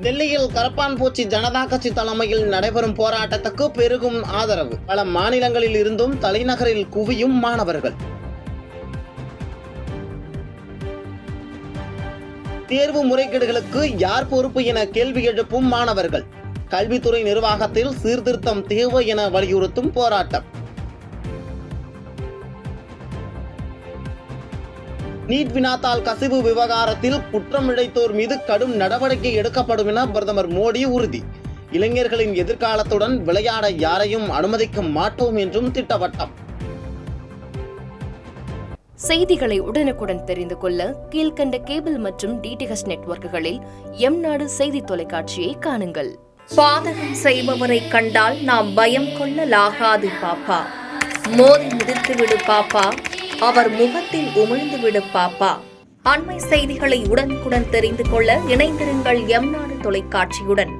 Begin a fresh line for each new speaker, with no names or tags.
டெல்லியில் கரப்பான்பூச்சி ஜனதா கட்சி தலைமையில் நடைபெறும் போராட்டத்துக்கு பெருகும் ஆதரவு. பல மாநிலங்களில் இருந்தும் தலைநகரில் குவியும் மாணவர்கள். தேர்வு முறைகேடுகளுக்கு யார் பொறுப்பு என கேள்வி எழுப்பும் மாணவர்கள். கல்வித்துறை நிர்வாகத்தில் சீர்திருத்தம் தேவை என வலியுறுத்தும் போராட்டம். நீட் வினாத்தாள் கசிவு விவகாரத்தில் குற்றம் இழைத்தோர் மீது கடும் நடவடிக்கை எடுக்கப்படும் என பிரதமர் மோடி உறுதி. இளைஞர்களின் எதிர்காலத்துடன் விளையாட யாரையும் அனுமதிக்க மாட்டோம் என்றும் திட்டவட்டம்.
செய்திகளை உடனுக்குடன் தெரிந்து கொள்ள கீழ்கண்ட கேபிள் மற்றும் டிடிஎச் நெட்வொர்க்குகளில் எம்நாடு செய்தி தொலைக்காட்சியை காணுங்கள். பாதகம் செய்பவரை கண்டால் நாம் பயம் கொள்ளலாகாது பாப்பா. மோதி மிதித்துவிடு பாப்பா, அவர் முகத்தில் உமிழ்ந்துவிடு பாப்பா. அண்மை செய்திகளை உடனுக்குடன் தெரிந்து கொள்ள இணைந்திருங்கள் எம்நாடு தொலைக்காட்சியுடன்.